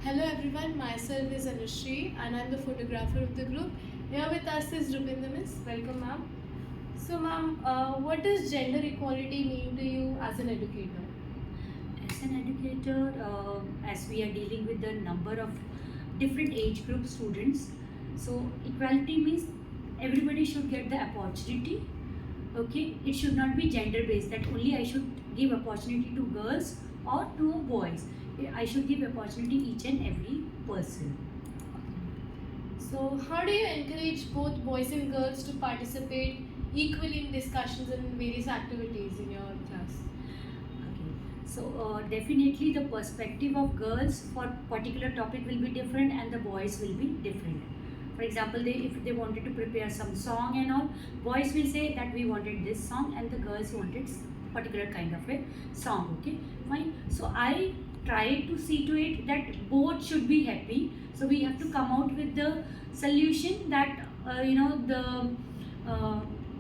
Hello everyone, myself is Anushri and I'm the photographer of the group. Here with us is Rupinder Miss. Welcome ma'am. So ma'am, what does gender equality mean to you as an educator? As an educator, as we are dealing with the number of different age group students, so equality means everybody should get the opportunity. Okay, it should not be gender based that only I should give opportunity to girls or to boys. I should give opportunity each and every person. So how do you encourage both boys and girls to participate equally in discussions and various activities in your class? Okay. So definitely the perspective of girls for particular topic will be different and the boys will be different. For example, if they wanted to prepare some song and all, boys will say that we wanted this song and the girls wanted particular kind of a song. Okay, fine. So I try to see to it that both should be happy. So we have to come out with the solution that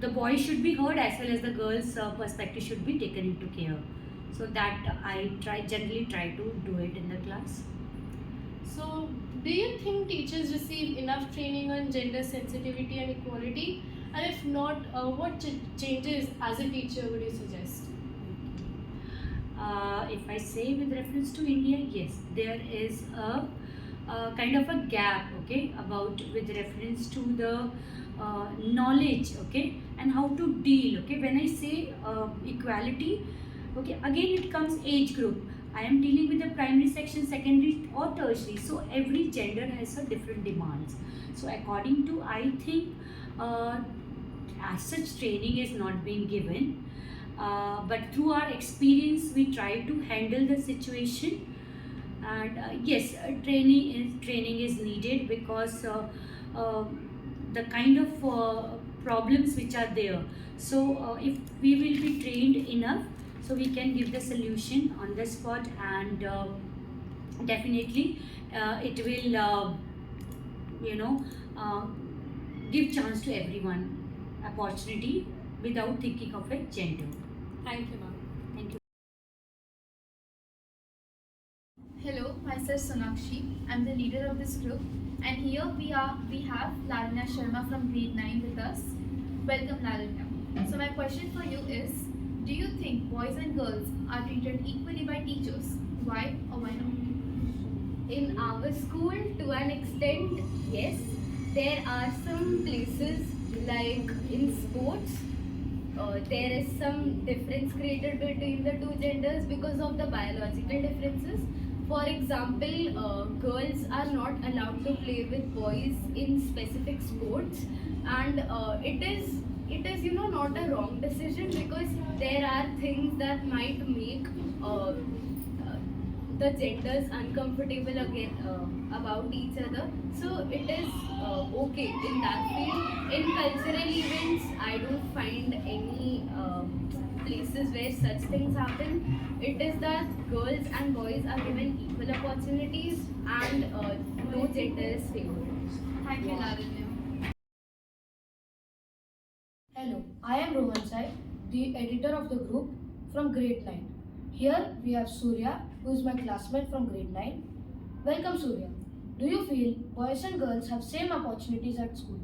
the boys should be heard as well as the girls' perspective should be taken into care. So that I generally try to do it in the class. So do you think teachers receive enough training on gender sensitivity and equality? And if not, what changes as a teacher would you suggest? If I say with reference to India, yes, there is a kind of a gap, okay, about with reference to the knowledge, okay, and how to deal, okay. When I say equality, okay, again it comes age group. I am dealing with the primary section, secondary or tertiary, so every gender has a different demands. So according to, I think as such training is not being given, but through our experience we try to handle the situation. And yes, training is needed because uh, the kind of problems which are there. So if we will be trained enough, so we can give the solution on the spot, and definitely it will you know uh, give chance to everyone opportunity without thinking of a gender. Thank you, ma'am. Thank you. Hello, myself Sonakshi. I'm the leader of this group, and here we have Lalanya Sharma from grade 9 with us. Welcome, Lalanya. So my question for you is, do you think boys and girls are treated equally by teachers? Why or why not? In our school, to an extent, yes. There are some places like in sports, there is some difference created between the two genders because of the biological differences. For example, girls are not allowed to play with boys in specific sports, and it is not a wrong decision because there are things that might make the genders uncomfortable again about each other. So it is okay in that field. In cultural events, I don't find any places where such things happen. It is that girls and boys are given equal opportunities and no gender is favored. Thank you, Lalanya. Hello, I am Rohan Sai, the editor of the group from grade 9. Here we have Surya, who is my classmate from grade 9. Welcome Surya. Do you feel boys and girls have same opportunities at school?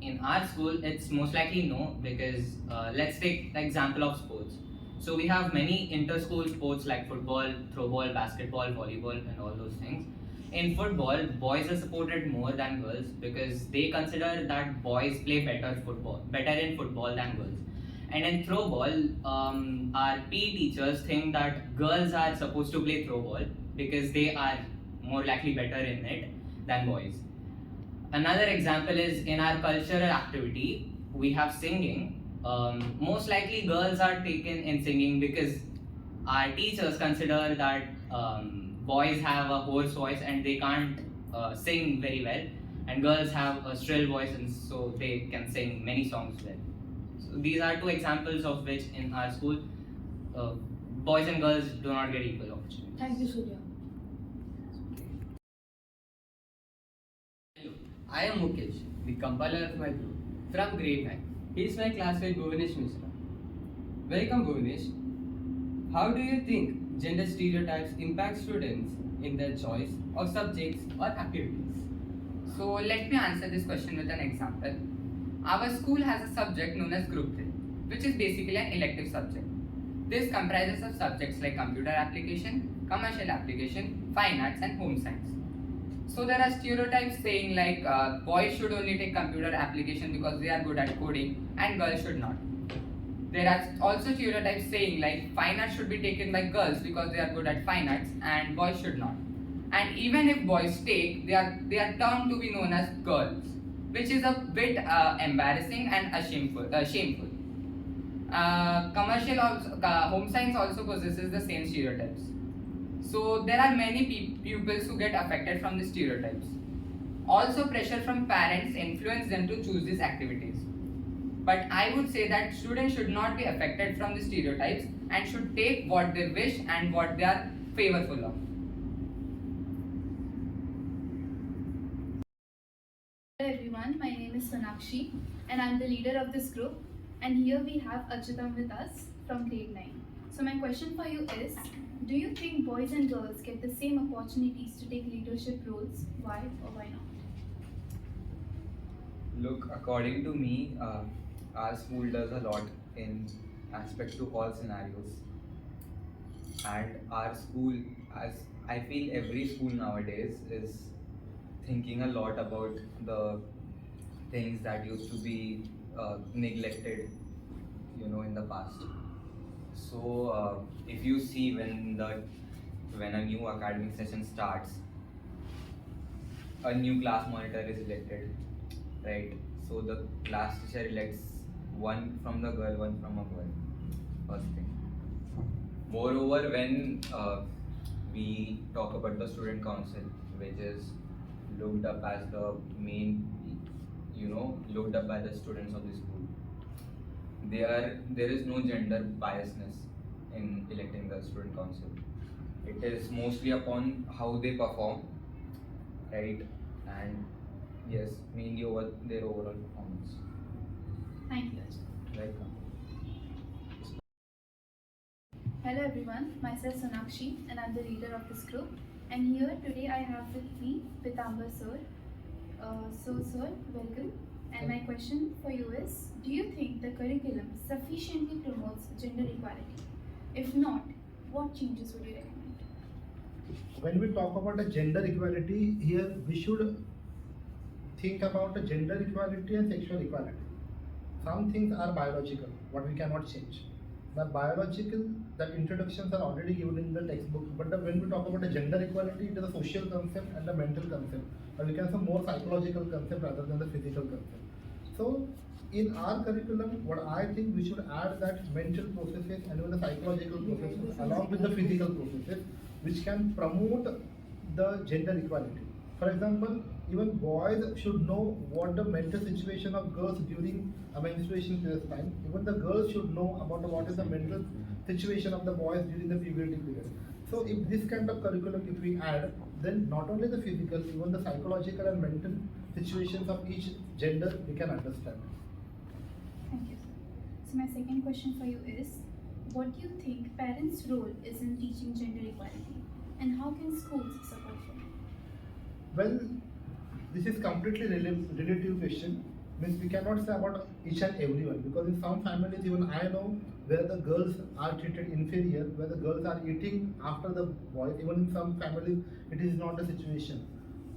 In our school, it's most likely no, because let's take the example of sports. So we have many inter-school sports like football, throwball, basketball, volleyball, and all those things. In football, boys are supported more than girls because they consider that boys play better in football than girls. And in throwball, our PE teachers think that girls are supposed to play throwball because they are more likely better in it than boys. Another example is in our cultural activity, we have singing. Most likely, girls are taken in singing because our teachers consider that boys have a hoarse voice and they can't sing very well, and girls have a shrill voice and so they can sing many songs well. So these are two examples of which in our school, uh, boys and girls do not get equal opportunities. Thank you, Surya. I am Mukesh, the compiler of my group, from grade 9. He is my classmate Bhuvanesh Mishra. Welcome Bhuvanesh. How do you think gender stereotypes impact students in their choice of subjects or activities. So let me answer this question with an example. Our school has a subject known as Group 3, which is basically an elective subject. This comprises of subjects like computer application, commercial application, fine arts, and home science. So there are stereotypes saying like boys should only take computer application because they are good at coding and girls should not. There are also stereotypes saying like fine arts should be taken by girls because they are good at fine arts and boys should not. And even if boys take, they are termed to be known as girls, which is a bit embarrassing and shameful. Commercial also, home science also possesses the same stereotypes. So there are many pupils who get affected from the stereotypes. Also, pressure from parents influence them to choose these activities. But I would say that students should not be affected from the stereotypes and should take what they wish and what they are favorful of. Hello everyone, my name is Sonakshi and I'm the leader of this group. And here we have Achitam with us from grade 9. So my question for you is, do you think boys and girls get the same opportunities to take leadership roles? Why or why not? Look, according to me, our school does a lot in aspect to all scenarios. And our school, as I feel every school nowadays is thinking a lot about the things that used to be neglected, in the past. So if you see when a new academic session starts, a new class monitor is elected, right? So the class teacher elects one from the girl, one from a boy. First thing. Moreover, when we talk about the student council, which is looked up as the main, looked up by the students of the school, there is no gender biasness in electing the student council. It is mostly upon how they perform, right? And yes, mainly over their overall performance. Thank you, Achitam. Welcome. Hello everyone, myself Sonakshi and I'm the leader of this group. And here today I have with me Pitambar sir. So sir, welcome. And my question for you is, do you think the curriculum sufficiently promotes gender equality? If not, what changes would you recommend? When we talk about the gender equality, here we should think about the gender equality and sexual equality. Some things are biological, what we cannot change. The biological, the introductions are already given in the textbook, but when we talk about the gender equality, it is a social concept and a mental concept, or we can say more psychological concept rather than the physical concept. So, in our curriculum, what I think we should add that mental processes and even the psychological processes along with the physical processes, which can promote the gender equality. For example, even boys should know what the mental situation of girls during a menstruation period time. Even the girls should know about what is the mental situation of the boys during the puberty period. So if this kind of curriculum if we add, then not only the physical, even the psychological and mental situations of each gender we can understand. Thank you, sir. So my second question for you is, what do you think parents' role is in teaching gender equality, and how can schools support it? Well, this is completely relative question. Means we cannot say about each and everyone, because in some families, even I know where the girls are treated inferior, where the girls are eating after the boys. Even in some families, it is not the situation.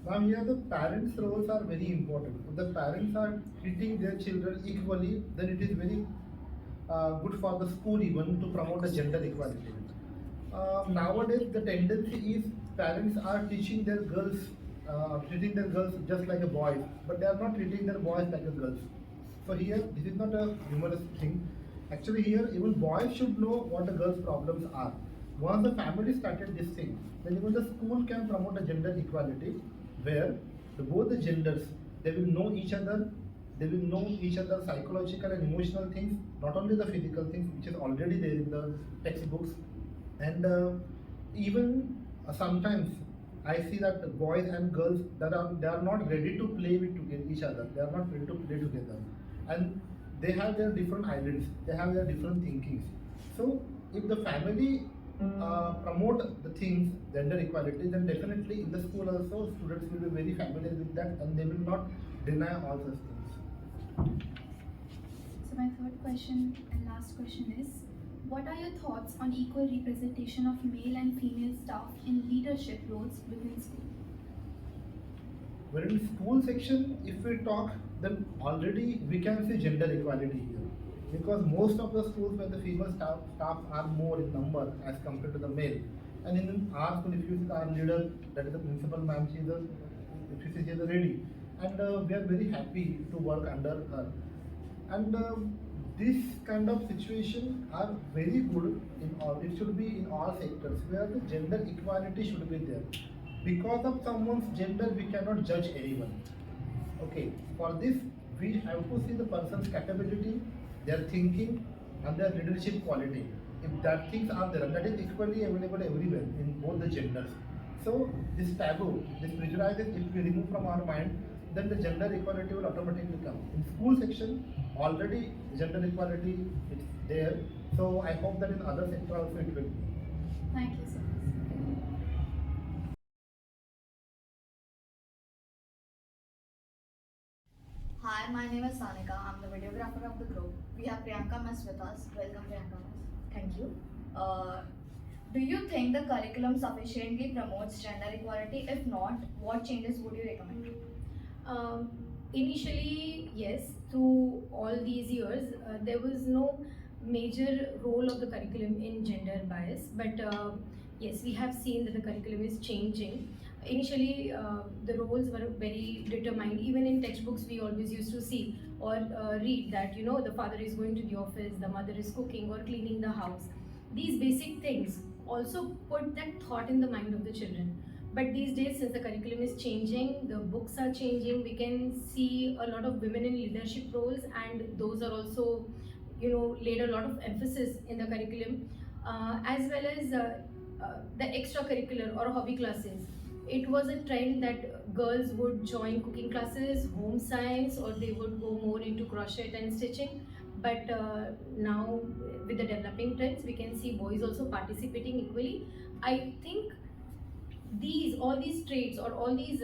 Now here the parents' roles are very important. If the parents are treating their children equally, then it is very good for the school even to promote the gender equality. Nowadays, the tendency is parents are teaching their girls, treating their girls just like a boy, but they are not treating their boys like a girls. So here, this is not a humorous thing. Actually, here even boys should know what the girls' problems are. Once the family started this thing, then even the school can promote a gender equality, where both the genders they will know each other. They will know each other's psychological and emotional things, not only the physical things, which is already there in the textbooks. And even sometimes I see that the boys and girls they are not ready to play with each other. They are not ready to play together, and they have their different ideas. They have their different thinkings. So if the family promote the things, gender equality, then definitely in the school also students will be very familiar with that and they will not deny all such things. So my third question and last question is, what are your thoughts on equal representation of male and female staff in leadership roles within school? Where in school section, if we talk, then already we can see gender equality here. Because most of the schools where the female staff are more in number as compared to the male. And in our school, if you see our leader, that is the principal ma'am, she is a, if you see, she is a lady. And we are very happy to work under her. And this kind of situation are very good in all, it should be in all sectors where the gender equality should be there. Because of someone's gender, we cannot judge anyone. Okay, for this, we have to see the person's capability, their thinking, and their leadership quality. If that things are there, that is equally available everywhere in both the genders. So this taboo, this prejudice, if we remove from our mind, then the gender equality will automatically come. In school section, already gender equality is there. So I hope that in other sector also it will be. Thank you so much. Hi, my name is Sanika. I'm the videographer of the group. We have Priyanka Miss with us. Welcome, Priyanka Miss. Thank you. Do you think the curriculum sufficiently promotes gender equality? If not, what changes would you recommend? Initially, yes, through all these years, there was no major role of the curriculum in gender bias, but yes, we have seen that the curriculum is changing. Initially, the roles were very determined. Even in textbooks, we always used to see or read that, you know, the father is going to the office, the mother is cooking or cleaning the house. These basic things also put that thought in the mind of the children. But these days, since the curriculum is changing, the books are changing, we can see a lot of women in leadership roles, and those are also, you know, laid a lot of emphasis in the curriculum, as well as the extracurricular or hobby classes. It was a trend that girls would join cooking classes, home science, or they would go more into crochet and stitching. But now, with the developing trends, we can see boys also participating equally. I think all these traits or all these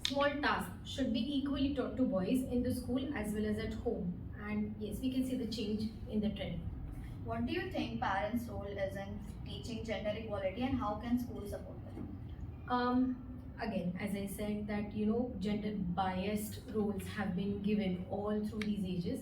small tasks should be equally taught to boys in the school as well as at home. And yes, we can see the change in the trend. What do you think parents' role is in teaching gender equality and how can schools support them? Again, as I said, that, you know, gender biased roles have been given all through these ages.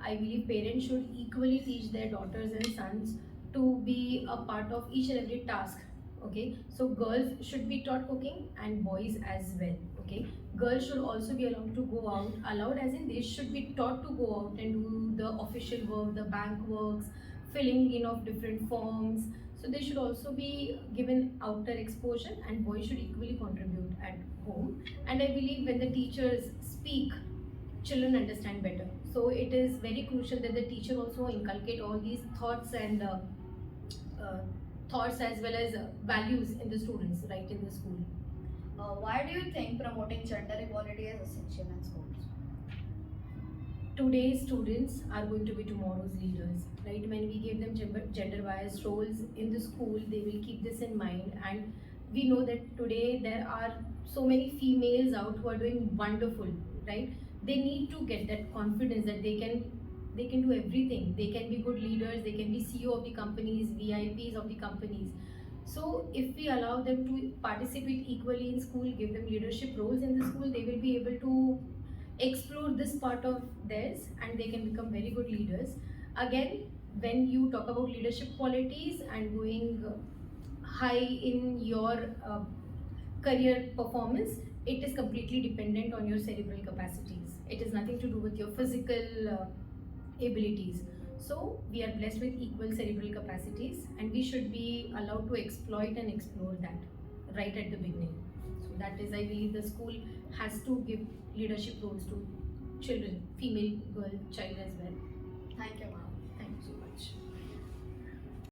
I believe parents should equally teach their daughters and sons to be a part of each and every task. Okay, so girls should be taught cooking and boys as well. Okay, girls should also be allowed to go out, allowed as in they should be taught to go out and do the official work, the bank works, filling in of different forms. So they should also be given outer exposure, and boys should equally contribute at home. And I believe when the teachers speak, children understand better. So it is very crucial that the teacher also inculcate all these thoughts and thoughts as well as values in the students right in the school. Why do you think promoting gender equality is essential in schools? Today's students are going to be tomorrow's leaders, right? When we give them gender biased roles in the school, they will keep this in mind. And we know that today there are so many females out who are doing wonderful, right? They need to get that confidence that they can do everything. They can be good leaders, they can be CEO of the companies, VIPs of the companies. So if we allow them to participate equally in school, give them leadership roles in the school, they will be able to explore this part of theirs and they can become very good leaders. Again, when you talk about leadership qualities and going high in your career performance, it is completely dependent on your cerebral capacities. It is nothing to do with your physical abilities. So we are blessed with equal cerebral capacities and we should be allowed to exploit and explore that right at the beginning. So that is, I believe, the school has to give leadership roles to children, female, girl, child as well. Thank you, ma'am. Thank you so much.